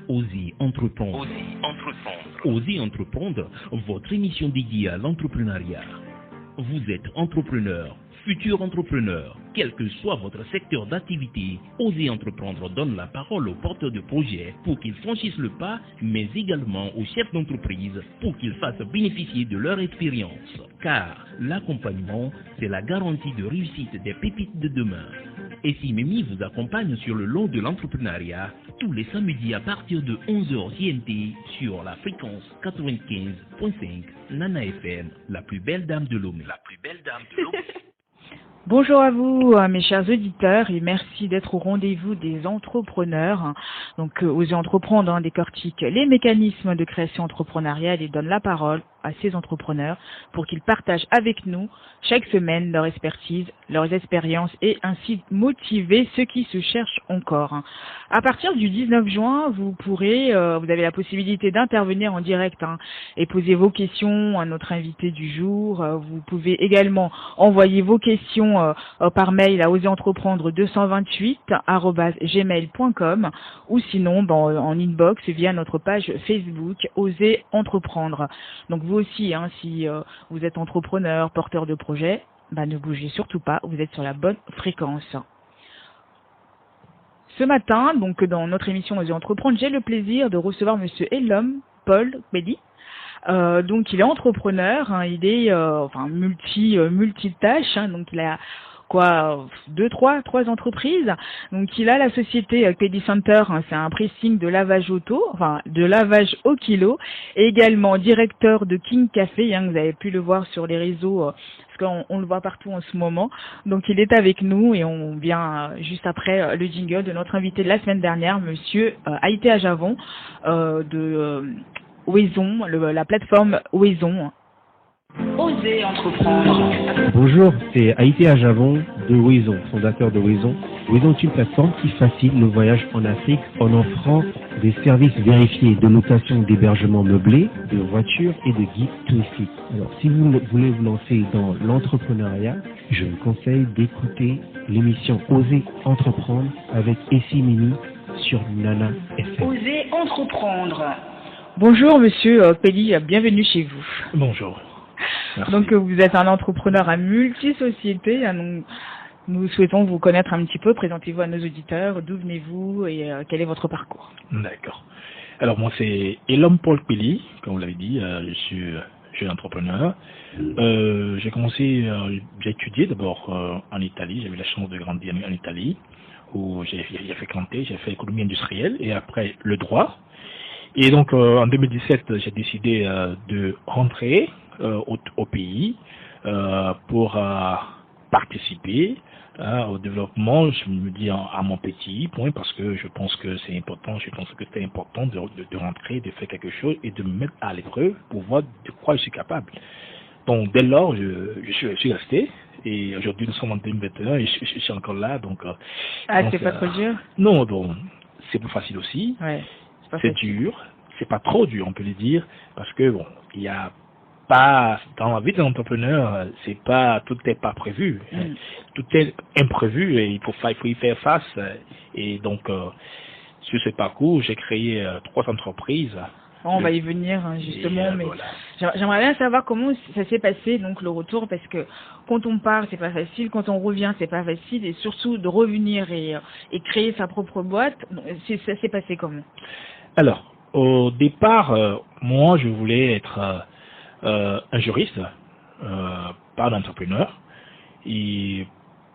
Osez entreprendre. Osez entreprendre, votre émission dédiée à l'entrepreneuriat. Vous êtes entrepreneur, futur entrepreneur, quel que soit votre secteur d'activité, Osez entreprendre donne la parole aux porteurs de projets pour qu'ils franchissent le pas, mais également aux chefs d'entreprise pour qu'ils fassent bénéficier de leur expérience. Car l'accompagnement, c'est la garantie de réussite des pépites de demain. Et si Mimi vous accompagne sur le long de l'entrepreneuriat, tous les samedis à partir de 11h GMT sur la fréquence 95.5 Nana FM, la plus belle dame de Lomé. Bonjour à vous, mes chers auditeurs, et merci d'être au rendez-vous des entrepreneurs. Donc, Osez entreprendre, décortique les mécanismes de création entrepreneuriale et donne la parole à ces entrepreneurs pour qu'ils partagent avec nous chaque semaine leur expertise, leurs expériences et ainsi motiver ceux qui se cherchent encore. À partir du 19 juin, vous avez la possibilité d'intervenir en direct et poser vos questions à notre invité du jour. Vous pouvez également envoyer vos questions par mail à osez-entreprendre228@gmail.com ou sinon en inbox via notre page Facebook Osez entreprendre. Donc vous aussi, si vous êtes entrepreneur, porteur de projet, ne bougez surtout pas, vous êtes sur la bonne fréquence. Ce matin, donc dans notre émission Osez entreprendre, j'ai le plaisir de recevoir Monsieur Elom Paul Belli. Donc il est entrepreneur, il est multitâche, donc il a trois entreprises. Donc il a la société Pedi Center, c'est un pressing de lavage de lavage au kilo, et également directeur de King Café, vous avez pu le voir sur les réseaux, parce qu'on le voit partout en ce moment. Donc il est avec nous et on vient juste après le jingle de notre invité de la semaine dernière, Monsieur Haïté Ajavon de Wezon, la plateforme Wezon. Osez entreprendre. Bonjour, c'est Haïté Ajavon de Wezon, fondateur de Wezon. Wezon est une plateforme qui facilite le voyage en Afrique en offrant des services vérifiés de location d'hébergement meublé, de voitures et de guides touristiques. Alors, si vous voulez vous lancer dans l'entrepreneuriat, je vous conseille d'écouter l'émission Osez entreprendre avec Essie Mini sur Nana FM. Osez entreprendre. Bonjour Monsieur Pelli, bienvenue chez vous. Bonjour. Merci. Donc vous êtes un entrepreneur à multi-sociétés, nous souhaitons vous connaître un petit peu. Présentez-vous à nos auditeurs, d'où venez-vous et quel est votre parcours? D'accord. Alors moi c'est Elom Paul Pelli, comme vous l'avez dit, je suis jeune entrepreneur. J'ai étudié d'abord en Italie, j'ai eu la chance de grandir en Italie, où j'ai fait économie industrielle et après le droit. Et donc en 2017 j'ai décidé de rentrer au pays pour participer au développement, je me dis à mon petit point, parce que je pense que c'est important, de rentrer, de faire quelque chose et de me mettre à l'épreuve pour voir de quoi je suis capable. Donc dès lors, je suis resté, et aujourd'hui nous sommes en 2021 et je suis encore là. Donc, c'est pas trop dur? Non, donc c'est plus facile aussi. Ouais, c'est dur, c'est pas trop dur, on peut le dire, parce que il y a pas, dans la vie d'un entrepreneur, tout n'est pas prévu. Tout est imprévu et il faut y faire face. Et donc, sur ce parcours, j'ai créé 3 entreprises. On va y venir justement, mais voilà. J'aimerais bien savoir comment ça s'est passé, donc le retour, parce que quand on part, c'est pas facile, quand on revient, c'est pas facile, et surtout de revenir et créer sa propre boîte, ça s'est passé comment? Alors, au départ, moi, je voulais être un juriste, pas un entrepreneur. Et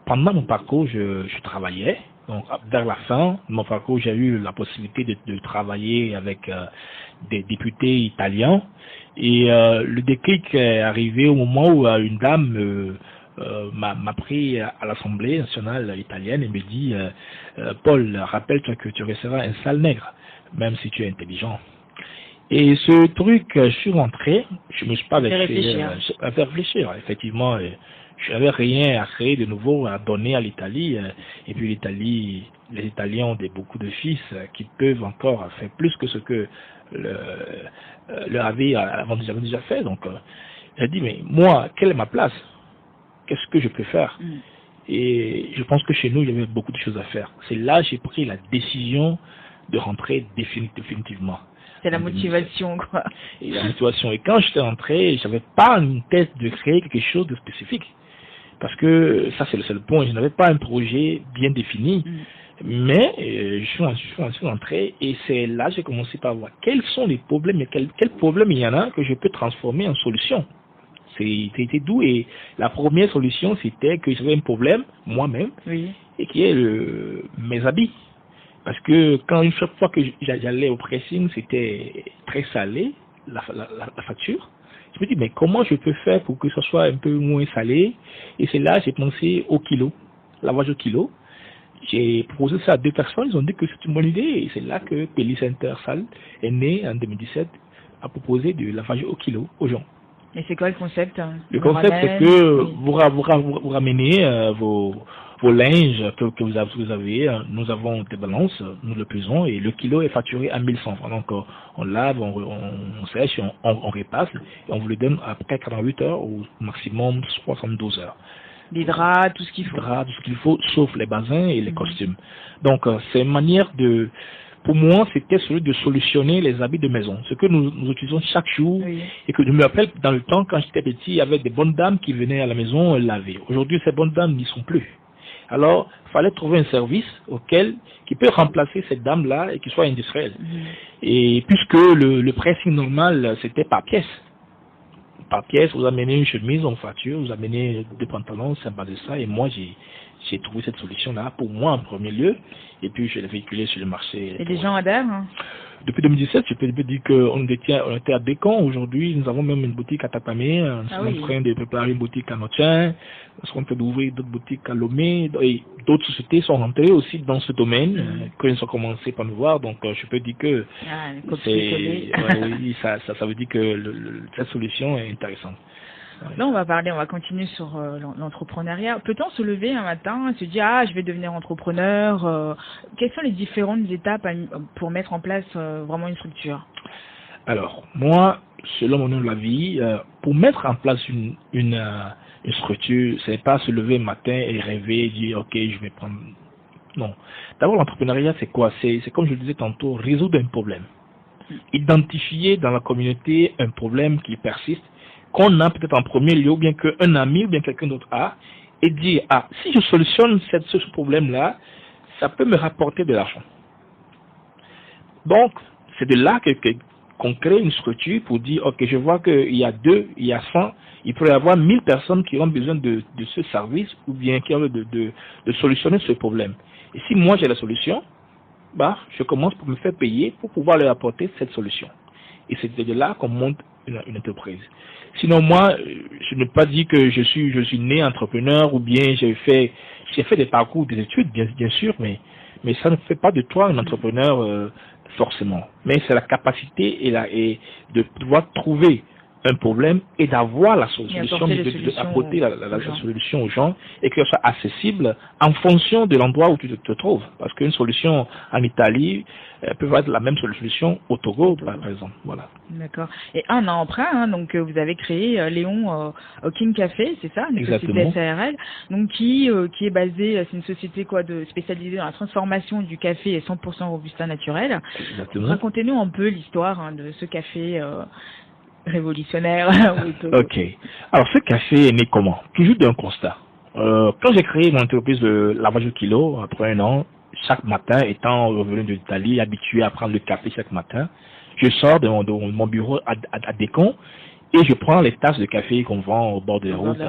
pendant mon parcours, je travaillais. Donc, vers la fin de mon parcours, j'ai eu la possibilité de travailler avec des députés italiens. Et le déclic est arrivé au moment où une dame m'a pris à l'Assemblée nationale italienne et me dit Paul, rappelle-toi que tu resteras un sale nègre, même si tu es intelligent. Et ce truc, je suis rentré, je me suis pas fait réfléchir. Effectivement, je n'avais rien à créer de nouveau, à donner à l'Italie. Et puis l'Italie les Italiens ont beaucoup de fils qui peuvent encore faire plus que ce que leur avait j'avais déjà fait. Donc, j'ai dit, mais moi, quelle est ma place? Qu'est-ce que je peux faire? Et je pense que chez nous, il y avait beaucoup de choses à faire. C'est là que j'ai pris la décision de rentrer définitivement. C'est la motivation, quoi. Et la motivation. Et quand j'étais rentré, je n'avais pas une tête de créer quelque chose de spécifique. Parce que ça, c'est le point. Je n'avais pas un projet bien défini. Mais je suis rentré et c'est là que j'ai commencé par voir quels sont les problèmes et quels problèmes il y en a que je peux transformer en solution. C'était d'où, et la première solution c'était que j'avais un problème moi-même, et qui est mes habits. Parce que chaque fois que j'allais au pressing, c'était très salé, la facture. Je me dis, mais comment je peux faire pour que ce soit un peu moins salé? Et c'est là que j'ai pensé au kilo, lavage au kilo. J'ai proposé ça à 2 personnes, ils ont dit que c'est une bonne idée. Et c'est là que Pelli Center Salle est né en 2017, a proposé du lavage au kilo aux gens. Et c'est quoi le concept? Le concept, c'est que vous ramenez vos linges que vous avez. Nous avons des balances, nous le pesons, et le kilo est facturé à 1100 francs. Donc, on lave, on sèche, on repasse, et on vous le donne après 48 heures, ou maximum 72 heures. Les draps, tout ce qu'il faut. Tout ce qu'il faut, sauf les bazins et les costumes. Donc, c'est une manière de... Pour moi, c'était celui de solutionner les habits de maison. Ce que nous utilisons chaque jour, et que je me rappelle, dans le temps, quand j'étais petit, il y avait des bonnes dames qui venaient à la maison laver. Aujourd'hui, ces bonnes dames n'y sont plus. Alors, il fallait trouver un service qui peut remplacer cette dame-là et qui soit industriel. Et puisque le pressing normal, c'était par pièce. Par pièce, vous amenez une chemise en facture, vous amenez des pantalons, c'est bas de ça. Et moi, j'ai trouvé cette solution-là pour moi en premier lieu. Et puis, je l'ai véhiculé sur le marché. Et les gens adhèrent? Depuis 2017, je peux dire qu'on était à Bécon. Aujourd'hui, nous avons même une boutique à Tatamé. Nous sommes en train de préparer une boutique à Notien. Nous sommes en train d'ouvrir d'autres boutiques à Lomé. Et d'autres sociétés sont rentrées aussi dans ce domaine, qu'ils ont commencé par nous voir. Donc, je peux dire que ça veut dire que cette solution est intéressante. Là, on va continuer sur l'entrepreneuriat. Peut-on se lever un matin et se dire, je vais devenir entrepreneur? Quelles sont les différentes étapes pour mettre en place vraiment une structure? Alors, moi, selon mon avis, pour mettre en place une structure, c'est pas se lever le matin et rêver et dire, ok, je vais prendre... Non. D'abord, l'entrepreneuriat, c'est quoi? C'est comme je le disais tantôt, résoudre un problème. Identifier dans la communauté un problème qui persiste, qu'on a peut-être en premier lieu, ou bien qu'un ami ou bien quelqu'un d'autre a, et dire, si je solutionne ce problème-là, ça peut me rapporter de l'argent. Donc, c'est de là qu'on crée une structure pour dire, ok, je vois qu'il y a 100, il pourrait y avoir 1000 personnes qui ont besoin de ce service, ou bien qui ont de solutionner ce problème. Et si moi j'ai la solution, je commence pour me faire payer pour pouvoir leur apporter cette solution. Et c'est de là qu'on monte une entreprise. Sinon, moi, je ne peux pas dire que je suis né entrepreneur ou bien j'ai fait des parcours, des études, bien sûr, mais ça ne fait pas de toi un entrepreneur forcément. Mais c'est la capacité et de pouvoir trouver un problème et d'avoir la solution, d'apporter la solution aux gens et que ce soit accessible en fonction de l'endroit où tu te trouves. Parce qu'une solution en Italie peut être la même solution au Togo, par exemple. Voilà. D'accord. Et un an après, donc vous avez créé Léon au King Café, c'est ça, une société SARL, donc qui est basée, c'est une société spécialisée dans la transformation du café et 100% robusta naturel. Exactement. Racontez-nous un peu l'histoire de ce café révolutionnaire. Ok. Alors ce café est né comment? Toujours d'un constat. Quand j'ai créé mon entreprise de lavage au kilo, après un an, chaque matin, étant revenu de l'Italie, habitué à prendre le café chaque matin, je sors de mon bureau à Décon et je prends les tasses de café qu'on vend au bord de la route,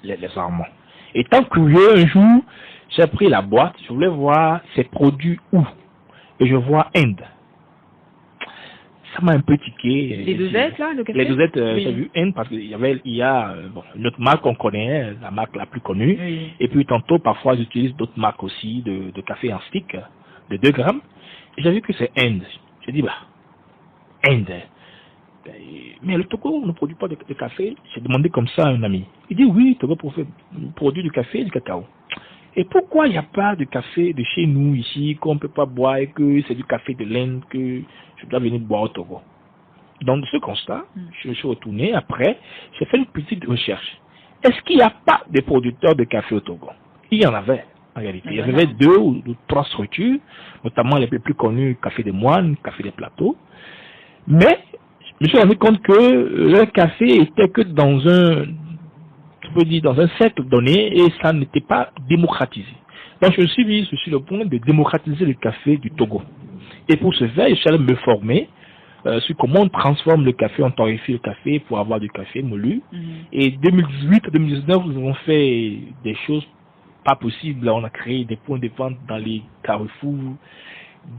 les Armands. Étant curieux, un jour, j'ai pris la boîte, je voulais voir ces produits où. Et je vois Inde. Ça m'a un peu tiqué. Les dosettes, là, le café? Les dosettes, j'ai vu Inde parce qu'il y a notre marque qu'on connaît, la marque la plus connue. Oui. Et puis tantôt, parfois, j'utilise d'autres marques aussi de café en stick de 2 grammes. Et j'ai vu que c'est Inde. J'ai dit, Inde. Mais le Togo ne produit pas de café. J'ai demandé comme ça à un ami. Il dit, oui, Togo produit du café et du cacao. Et pourquoi il n'y a pas de café de chez nous ici qu'on ne peut pas boire et que c'est du café de l'Inde que je dois venir boire au Togo? Donc, de ce constat, je suis retourné après, j'ai fait une petite recherche. Est-ce qu'il n'y a pas de producteurs de café au Togo? Il y en avait, en réalité. Il y avait 2 ou 3 structures, notamment les plus connus, Café des Moines, Café des Plateaux. Mais, je me suis rendu compte que le café était que dans un cercle donné et ça n'était pas démocratisé. Donc, je me suis mis sur le point de démocratiser le café du Togo. Et pour ce faire, je suis allé me former sur comment on transforme le café, on torréfie le café pour avoir du café moulu. Et 2018-2019, nous avons fait des choses pas possibles. On a créé des points de vente dans les Carrefour,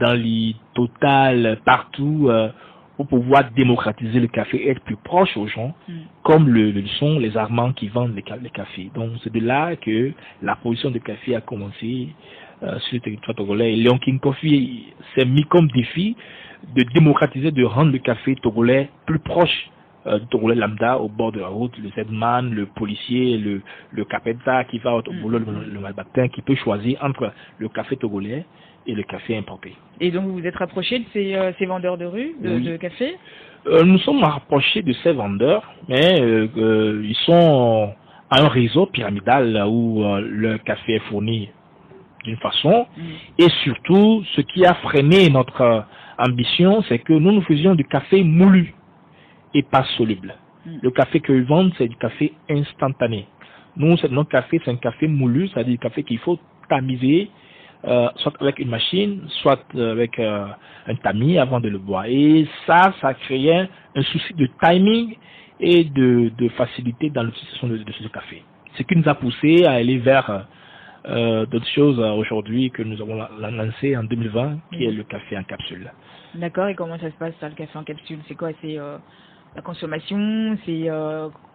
dans les Total, partout, pour pouvoir démocratiser le café et être plus proche aux gens, comme le sont les Armands qui vendent les cafés. Donc c'est de là que la production de café a commencé sur le territoire togolais. Et Léon King Coffee s'est mis comme défi de démocratiser, de rendre le café togolais plus proche du Togolais lambda au bord de la route, le Z-man, le policier, le capeta qui va au boulot le matin, qui peut choisir entre le café togolais et le café importé. Et donc vous vous êtes rapproché de ces vendeurs de rue, de café? Nous sommes rapprochés de ces vendeurs, mais ils sont à un réseau pyramidal où le café est fourni d'une façon, et surtout, ce qui a freiné notre ambition, c'est que nous faisions du café moulu et pas soluble. Le café qu'ils vendent, c'est du café instantané. Nous, notre café, c'est un café moulu, c'est-à-dire du café qu'il faut tamiser, soit avec une machine, soit avec un tamis avant de le boire. Et ça créait un souci de timing et de facilité dans l'utilisation de ce café. Ce qui nous a poussé à aller vers d'autres choses aujourd'hui que nous avons lancé en 2020, qui est le café en capsule. D'accord, et comment ça se passe ça, le café en capsule? C'est quoi? C'est la consommation? C'est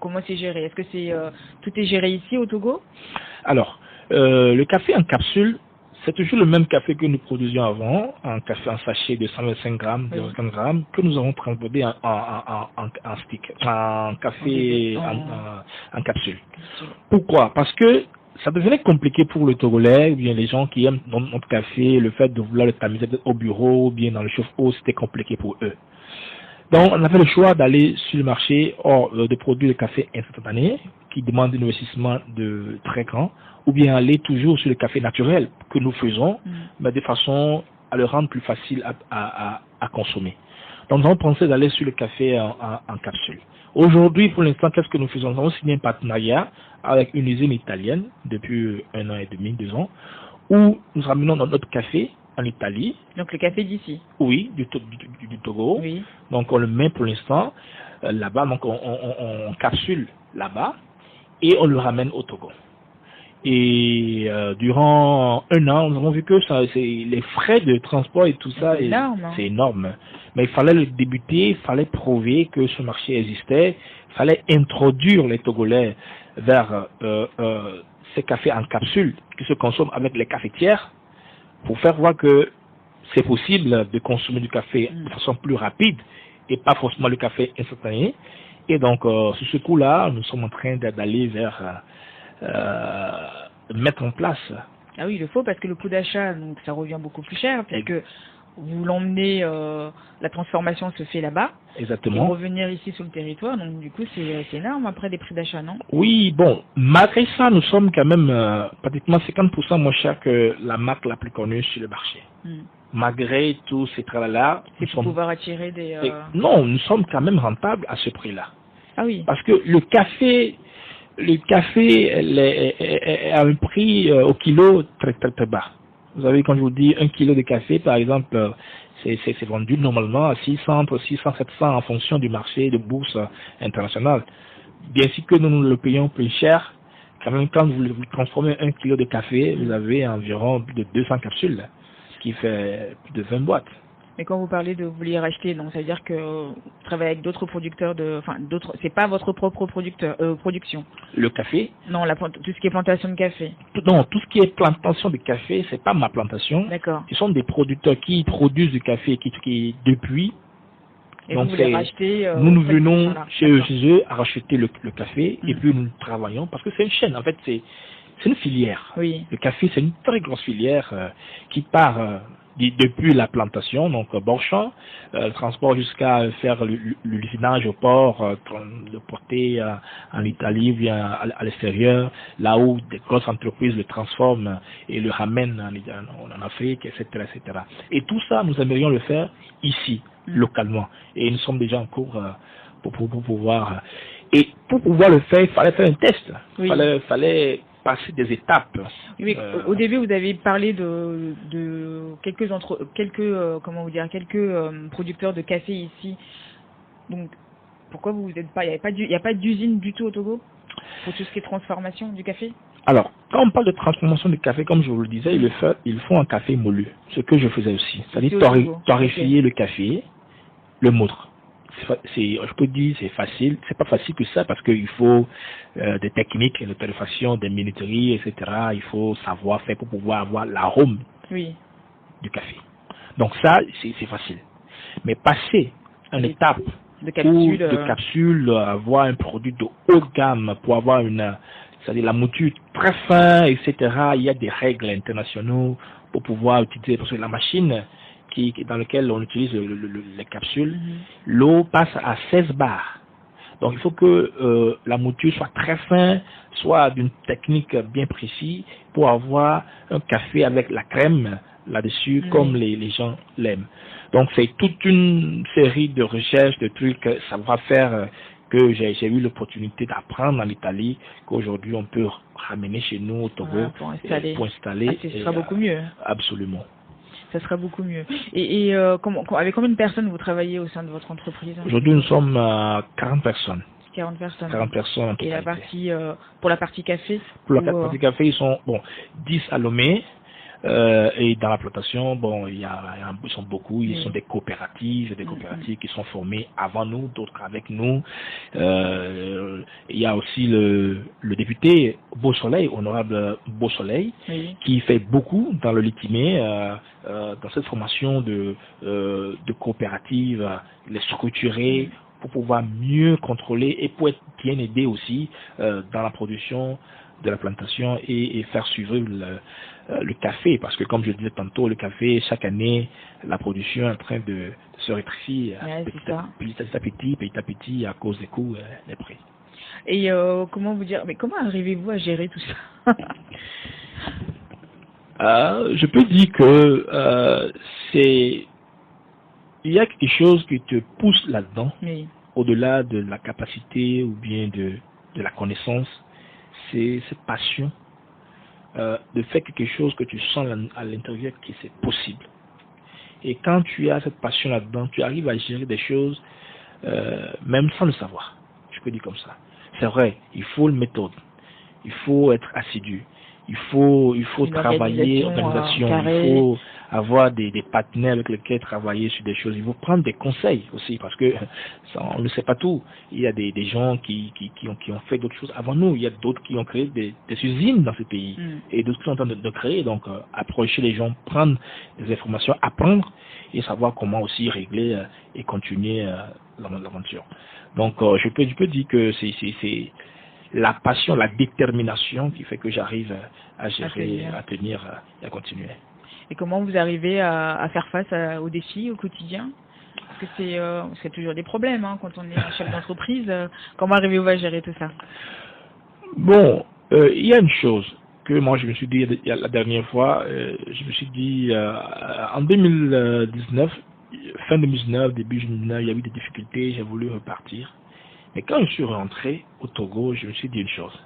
comment c'est géré? Est-ce que tout est géré ici au Togo? Alors, le café en capsule, c'est toujours le même café que nous produisions avant, un café en sachet de 125 grammes, de 50 grammes, que nous avons transformé en stick, en café en capsule. Pourquoi? Parce que ça devenait compliqué pour le Togolais, ou bien les gens qui aiment notre café, le fait de vouloir le tamiser au bureau, ou bien dans le chauffe-eau, c'était compliqué pour eux. Donc, on avait le choix d'aller sur le marché de produire le café instantané, qui demande un investissement de très grand, ou bien aller toujours sur le café naturel que nous faisons, mais de façon à le rendre plus facile à consommer. Donc, nous avons pensé d'aller sur le café en capsule. Aujourd'hui, pour l'instant, qu'est-ce que nous faisons? Nous avons signé un partenariat avec une usine italienne depuis 1 an et demi, 2 ans, où nous ramenons notre café en Italie. Donc le café d'ici? Oui, du Togo. Oui. Donc on le met pour l'instant là-bas, donc on capsule là-bas et on le ramène au Togo. Et durant 1 an, nous avons vu que les frais de transport et tout ça, c'est énorme. Mais il fallait le débuter, il fallait prouver que ce marché existait, il fallait introduire les Togolais vers ces cafés en capsule qui se consomment avec les cafetières pour faire voir que c'est possible de consommer du café de façon plus rapide et pas forcément le café instantané. Et donc, sur ce coup-là, nous sommes en train d'aller vers mettre en place. Ah oui, il le faut parce que le coût d'achat, donc ça revient beaucoup plus cher puisque vous l'emmenez, la transformation se fait là-bas. Exactement. Et revenir ici sur le territoire, donc du coup c'est énorme après des prix d'achat, non? Oui, bon, malgré ça, nous sommes quand même pratiquement 50% moins cher que la marque la plus connue sur le marché. Malgré tous ces travaux-là, c'est pour pouvoir attirer des... Non, nous sommes quand même rentables à ce prix-là. Ah oui. Parce que le café est à un prix au kilo très très très bas. Vous savez, quand je vous dis 1 kilo de café, par exemple, c'est vendu normalement à 600, entre 600 et 700 en fonction du marché de bourse internationale. Bien sûr que nous le payons plus cher, quand même quand vous transformez 1 kilo de café, vous avez environ plus de 200 capsules, ce qui fait plus de 20 boîtes. Mais quand vous parlez de vous les racheter, donc ça veut dire que vous travaillez avec d'autres producteurs c'est pas votre propre production. Le café? Non, tout ce qui est plantation de café. Non, tout ce qui est plantation de café, c'est pas ma plantation. D'accord. Ce sont des producteurs qui produisent du café qui depuis. Et donc vous les rachetez. Nous venons chez eux à racheter le café et puis nous travaillons parce que c'est une chaîne. En fait, c'est c'est une filière. Oui. Le café, c'est une très grosse filière qui part depuis la plantation, donc bord-champ, le transport jusqu'à faire l'usinage au port, le porter en Italie, bien à l'extérieur, là où des grosses entreprises le transforment et le ramènent en Afrique, etc., etc. Et tout ça, nous aimerions le faire ici, localement. Et nous sommes déjà en cours pour pouvoir... Et pour pouvoir le faire, il fallait faire un test. Oui. Fallait passer des étapes. Oui, au début, vous avez parlé de quelques producteurs de café ici. Donc, pourquoi vous n'êtes pas, il n'y a pas d'usine du tout au Togo pour tout ce qui est transformation du café? Alors, quand on parle de transformation du café, comme je vous le disais, ils font un café moulu, ce que je faisais aussi. C'est-à-dire torréfier le café, le moudre. Je peux dire c'est facile, c'est pas facile que ça parce qu'il faut des techniques de torréfaction, des minuteries, etc. Il faut savoir faire pour pouvoir avoir l'arôme du café. Donc ça, c'est facile. Mais passer une étape de capsule, avoir un produit de haut de gamme pour avoir c'est-à-dire la mouture très fin, etc. Il y a des règles internationales pour pouvoir utiliser, parce que la machine dans laquelle on utilise les capsules, l'eau passe à 16 bars. Donc il faut que la mouture soit très fin, soit d'une technique bien précise pour avoir un café avec la crème là-dessus comme les gens l'aiment. Donc c'est toute une série de recherches, de trucs, ça va faire que j'ai eu l'opportunité d'apprendre en Italie, qu'aujourd'hui on peut ramener chez nous au Togo pour installer. Ce sera beaucoup mieux. Absolument. Ça sera beaucoup mieux. Et avec combien de personnes vous travaillez au sein de votre entreprise? Aujourd'hui, nous sommes 40 personnes. 40 personnes. 40 personnes en totalité. Et pour la partie café? Pour la partie café, ils sont 10 à Lomé. Et dans la plantation, ils sont beaucoup, ils sont des coopératives qui sont formées avant nous, d'autres avec nous. Il y a aussi le député Beau Soleil, honorable Beau Soleil, qui fait beaucoup dans le Litimé, dans cette formation de coopératives, les structurer pour pouvoir mieux contrôler et pour être bien aidé aussi dans la production de la plantation et faire suivre le café, parce que comme je disais tantôt, le café, chaque année, la production est en train de se rétrécir petit à petit à cause des coûts des prix. Et comment arrivez-vous à gérer tout ça? Je peux dire que il y a quelque chose qui te pousse là-dedans, au-delà de la capacité ou bien de la connaissance, c'est cette passion de faire quelque chose que tu sens à l'intérieur que c'est possible. Et quand tu as cette passion là-dedans, tu arrives à gérer des choses même sans le savoir. Je peux dire comme ça. C'est vrai, il faut une méthode, il faut être assidu, il faut travailler, organisation, il faut avoir des partenaires avec lesquels travailler sur des choses. Il faut prendre des conseils aussi, parce que ça, on ne sait pas tout. Il y a des gens qui ont fait d'autres choses avant nous. Il y a d'autres qui ont créé des usines dans ce pays et d'autres qui sont en train de créer. Donc, approcher les gens, prendre des informations, apprendre et savoir comment aussi régler et continuer l'aventure. Donc, je peux dire que c'est la passion, la détermination qui fait que j'arrive à gérer, à tenir et à continuer. Et comment vous arrivez à faire face aux défis au quotidien? Parce que c'est toujours des problèmes quand on est chef d'entreprise. Comment arrivez-vous à gérer tout ça? Bon, il y a une chose que moi je me suis dit la dernière fois. Je me suis dit en 2019, fin 2019, début 2019, il y a eu des difficultés, j'ai voulu repartir. Mais quand je suis rentré au Togo, je me suis dit une chose.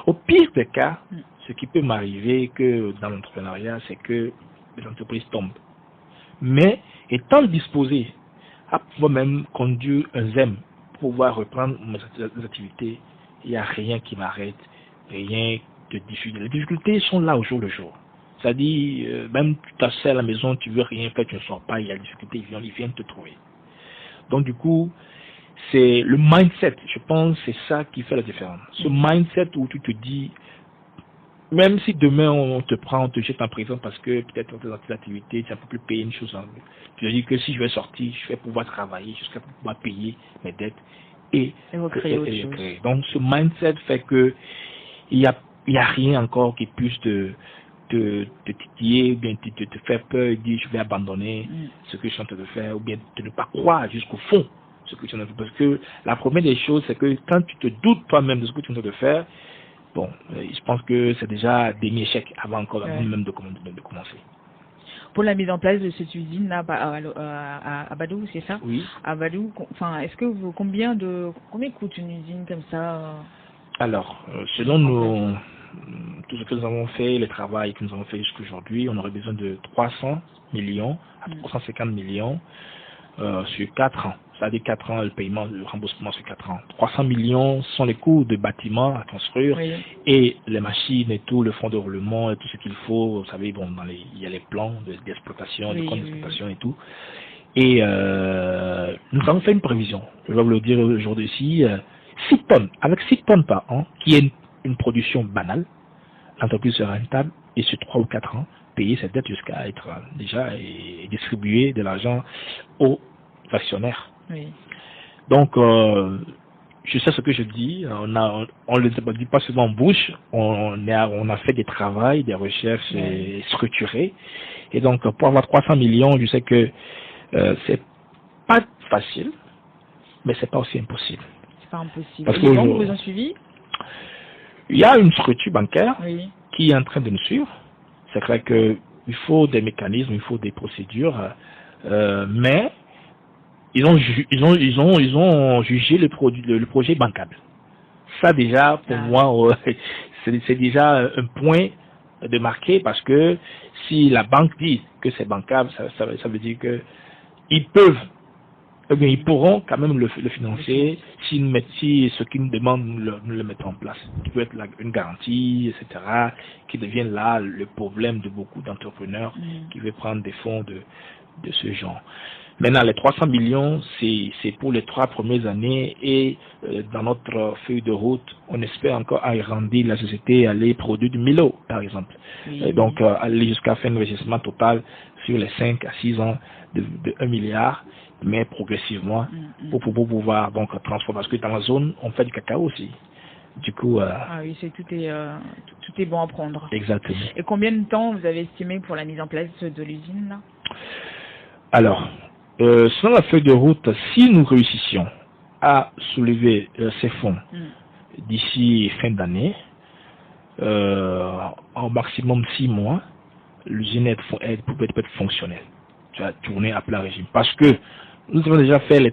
Au pire des cas, ce qui peut m'arriver que dans l'entrepreneuriat, c'est que les entreprises tombent. Mais étant disposé à pouvoir même conduire un ZEM pour pouvoir reprendre mes activités, il n'y a rien qui m'arrête, rien de difficile. Les difficultés sont là au jour le jour. C'est-à-dire, même tu t'assieds à la maison, tu veux rien faire, tu ne sors pas, il y a des difficultés, ils viennent te trouver. Donc du coup, c'est le mindset, je pense, c'est ça qui fait la différence. Ce mindset où tu te dis, même si demain on te prend, on te jette en prison parce que peut-être dans tes activités, tu ne peux plus payer une chose, tu te dis que si je vais sortir, je vais pouvoir travailler jusqu'à pouvoir payer mes dettes et recréer autre chose. Donc ce mindset fait que il y a il n'y a rien encore qui puisse te titiller, ou bien te faire peur et dire je vais abandonner ce que je suis en train de faire, ou bien de ne pas croire jusqu'au fond ce que tu es en train de faire. Parce que la première des choses, c'est que quand tu te doutes toi-même de ce que tu es en train de faire, bon, je pense que c'est déjà demi-échec avant encore même de commencer. Pour la mise en place de cette usine là à Badou, c'est ça? Oui. À Badou, enfin, est-ce que combien coûte une usine comme ça? Alors, selon tout ce que nous avons fait, le travail que nous avons fait jusqu'à aujourd'hui, on aurait besoin de 300 millions à 350 millions sur 4 ans. C'est-à-dire 4 ans, le paiement, le remboursement sur 4 ans. 300 millions sont les coûts de bâtiments à construire et les machines et tout, le fonds de roulement et tout ce qu'il faut. Vous savez, bon, il y a les plans d'exploitation, de compte d'exploitation et tout. Et nous avons fait une prévision. Je vais vous le dire aujourd'hui ici. 6 tonnes, avec 6 tonnes par an, qui est une production banale, l'entreprise sera rentable et sur 3 ou 4 ans, payer cette dette jusqu'à être déjà et distribuer de l'argent aux actionnaires. Oui. Donc, je sais ce que je dis, on ne le dit pas souvent en bouche, on a fait des travaux, des recherches structurées, et donc pour avoir 300 millions, je sais que c'est pas facile, mais c'est pas aussi impossible. C'est pas impossible. Parce que les banques vous ont suivi? Il y a une structure bancaire oui. qui est en train de nous suivre. C'est vrai qu'il faut des mécanismes, il faut des procédures, mais ils ont jugé le projet bancable. Ça déjà, pour moi, c'est déjà un point de marquer, parce que si la banque dit que c'est bancable, ça veut dire que ils peuvent, eh bien, ils pourront quand même le financer si ce qu'ils nous demandent nous le mettent en place. Qui peut être une garantie, etc., qui devienne là le problème de beaucoup d'entrepreneurs qui veulent prendre des fonds de ce genre. Maintenant, les 300 millions, c'est pour les 3 premières années, et dans notre feuille de route, on espère encore agrandir la société, aller produire du Milo, par exemple. Et donc, aller jusqu'à faire un investissement total sur les 5 à 6 ans de 1 milliard, mais progressivement, pour pouvoir donc transformer. Parce que dans la zone, on fait du cacao aussi. Du coup, ah oui, tout est bon à prendre. Exactement. Et combien de temps vous avez estimé pour la mise en place de l'usine là? Alors, selon la feuille de route, si nous réussissions à soulever ces fonds d'ici fin d'année, en maximum 6 mois, l'usine peut être fonctionnelle. Tu vas tourner à plein régime. Parce que nous avons déjà fait les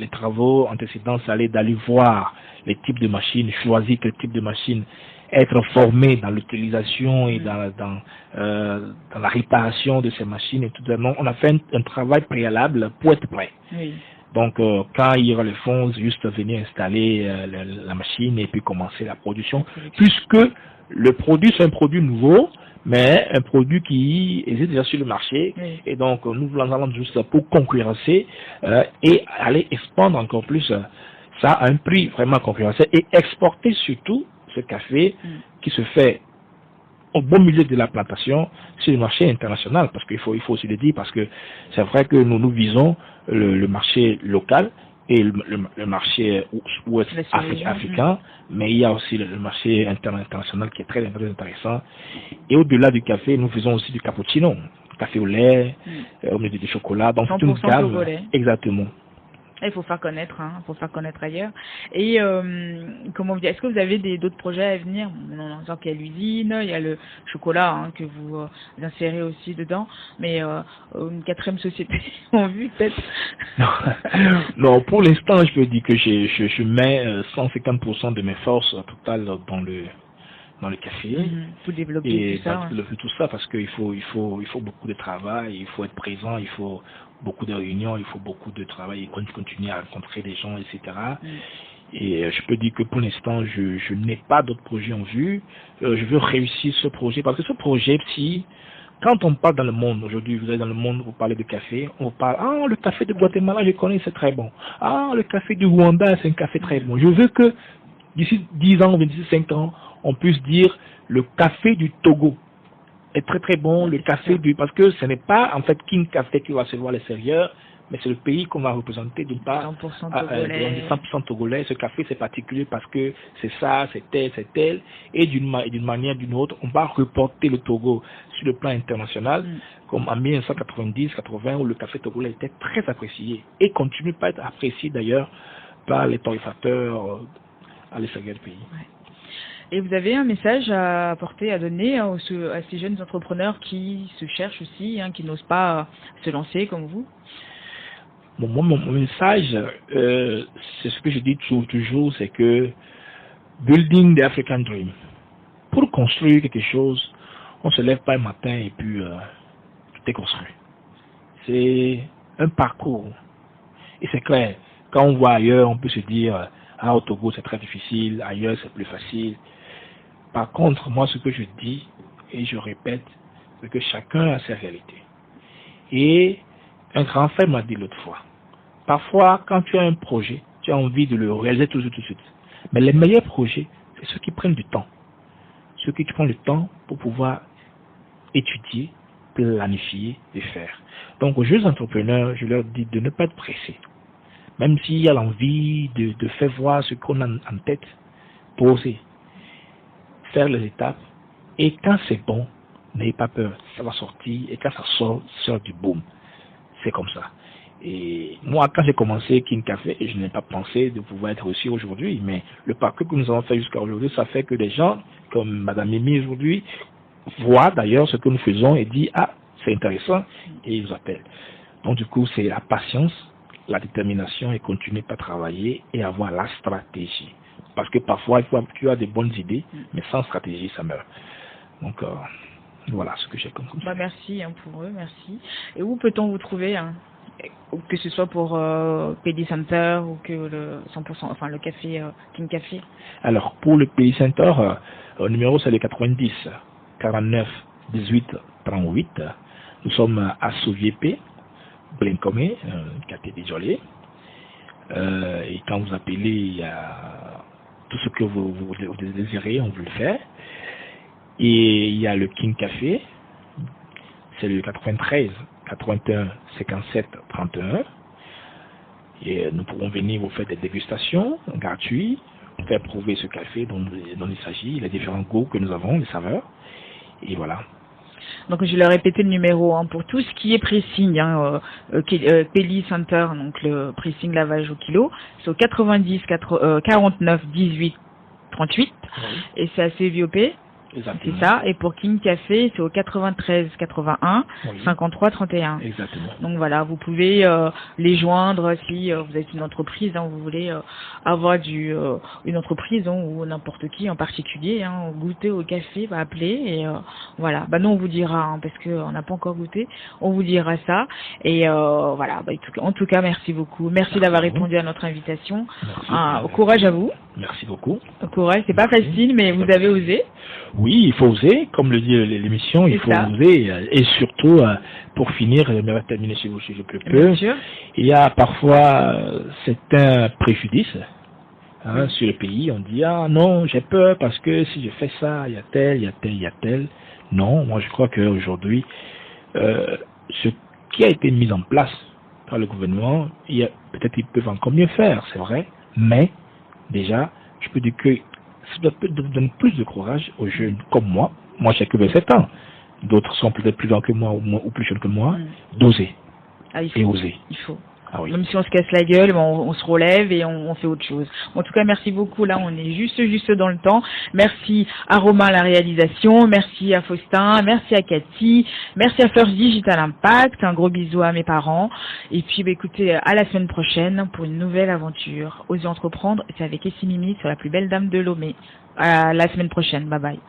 travaux antécédents, d'aller voir les types de machines, choisir quel type de machine, être formé dans l'utilisation et dans la réparation de ces machines et tout ça. Donc, on a fait un travail préalable pour être prêt. Oui. Donc, quand il y aura les fonds, juste venir installer la machine et puis commencer la production. Puisque le produit, c'est un produit nouveau, mais un produit qui existe déjà sur le marché. Oui. Et donc, nous voulons juste pour concurrencer et aller expandre encore plus ça à un prix vraiment concurrentiel et exporter surtout ce café qui se fait au bon milieu de la plantation sur le marché international, parce qu'il faut aussi le dire, parce que c'est vrai que nous visons le marché local et le marché ouest africain, mais il y a aussi le marché international qui est très intéressant. Et au-delà du café, nous faisons aussi du cappuccino, café au lait, au milieu du chocolat, donc c'est une gamme. Exactement. Il faut faire connaître, faut faire connaître ailleurs. Et comment dire, est-ce que vous avez d'autres projets à venir? Genre qu'il y a l'usine, il y a le chocolat que vous insérez aussi dedans, mais une 4e société en vue peut-être? Non, pour l'instant, je peux dire que je mets 150% de mes forces totales dans le café, pour développer tout ça, parce qu'il faut beaucoup de travail, il faut être présent, il faut beaucoup de réunions, il faut beaucoup de travail, et continuer à rencontrer des gens, etc. Et je peux dire que pour l'instant, je n'ai pas d'autres projets en vue. Je veux réussir ce projet, parce que ce projet, quand on parle dans le monde, aujourd'hui, vous êtes dans le monde, vous parlez de café, on parle, le café de Guatemala, je connais, c'est très bon. Le café du Rwanda, c'est un café très bon. Je veux que d'ici 10 ans, d'ici 5 ans, on puisse dire le café du Togo est très très bon, le café parce que ce n'est pas en fait King Café qui va se voir à l'extérieur, mais c'est le pays qu'on va représenter d'une part 100% togolais. 100% togolais. Ce café, c'est particulier parce que c'est ça, c'est tel. Et d'une manière d'une autre, on va reporter le Togo sur le plan international, comme en 1990-80, où le café togolais était très apprécié et continue pas à être apprécié d'ailleurs par les torréfacteurs à l'extérieur du pays. Ouais. Et vous avez un message à apporter, à donner à ces jeunes entrepreneurs qui se cherchent aussi, qui n'osent pas se lancer comme vous? Mon message, c'est ce que je dis toujours, c'est que building the African Dream. Pour construire quelque chose, on ne se lève pas un matin et puis tout est construit. C'est un parcours. Et c'est clair, quand on voit ailleurs, on peut se dire, au Togo c'est très difficile, ailleurs c'est plus facile. Par contre, moi ce que je dis, et je répète, c'est que chacun a ses réalités. Et un grand frère m'a dit l'autre fois, parfois quand tu as un projet, tu as envie de le réaliser tout de suite. Mais les meilleurs projets, c'est ceux qui prennent du temps. Ceux qui prennent le temps pour pouvoir étudier, planifier et faire. Donc aux jeunes entrepreneurs, je leur dis de ne pas être pressés. Même s'il y a l'envie de faire voir ce qu'on a en tête, poser, faire les étapes, et quand c'est bon, n'ayez pas peur, ça va sortir, et quand ça sort du boom. C'est comme ça. Et moi, quand j'ai commencé King Café, je n'ai pas pensé de pouvoir être aussi aujourd'hui, mais le parcours que nous avons fait jusqu'à aujourd'hui, ça fait que des gens, comme Madame Mimi aujourd'hui, voient d'ailleurs ce que nous faisons et disent, c'est intéressant, et ils nous appellent. Donc du coup, c'est la patience, la détermination et continuer à travailler et avoir la stratégie. Parce que parfois, tu as des bonnes idées, mais sans stratégie, ça meurt. Donc, voilà ce que j'ai compris. Merci pour eux, merci. Et où peut-on vous trouver, que ce soit pour PD Center ou que le 100%, enfin le café King Café? Alors, pour le PD Center, le numéro c'est le 90 49 18 38. Nous sommes à Souviépé, Blincomé, quartier désolé. Et quand vous appelez, il y a tout ce que vous désirez, on vous le fait. Et il y a le King Café, c'est le 93 81 57 31. Et nous pourrons venir vous faire des dégustations gratuites, faire prouver ce café dont il s'agit, les différents goûts que nous avons, les saveurs. Et voilà. Donc je vais répéter le numéro pour tout ce qui est pressing, Pelli Center, donc le pressing lavage au kilo, c'est au 90 49 18 38 et c'est à CVOP. Exactement. C'est ça. Et pour King Café, c'est au 93 81 53 31. Exactement. Donc voilà, vous pouvez les joindre si vous êtes une entreprise, vous voulez avoir une entreprise ou n'importe qui en particulier, goûter au café, appeler et voilà. Nous on vous dira parce que on n'a pas encore goûté, on vous dira ça et voilà. En tout cas, merci beaucoup. Merci d'avoir répondu à notre invitation. Courage à vous. Merci beaucoup. Courage, c'est pas facile, mais vous avez osé. Oui, il faut oser, comme le dit l'émission, il faut oser, et surtout, pour finir, je vais terminer si je peux. Il y a parfois certains préjudices sur le pays. On dit, non, j'ai peur parce que si je fais ça, il y a tel. Non, moi je crois qu'aujourd'hui, ce qui a été mis en place par le gouvernement, peut-être ils peuvent encore mieux faire, c'est vrai, mais déjà, je peux dire que ça peut donner plus de courage aux jeunes comme moi. Moi, j'ai que 27 ans. D'autres sont peut-être plus grands que moi ou plus jeunes que moi. D'oser. Et oser. Il faut. Même si on se casse la gueule, on se relève et on fait autre chose. En tout cas, merci beaucoup. Là, on est juste dans le temps. Merci à Romain à la réalisation. Merci à Faustin. Merci à Cathy. Merci à First Digital Impact. Un gros bisou à mes parents. Et puis, écoutez, à la semaine prochaine pour une nouvelle aventure. Osez entreprendre. C'est avec Essie Mimi sur la plus belle dame de Lomé. À la semaine prochaine. Bye bye.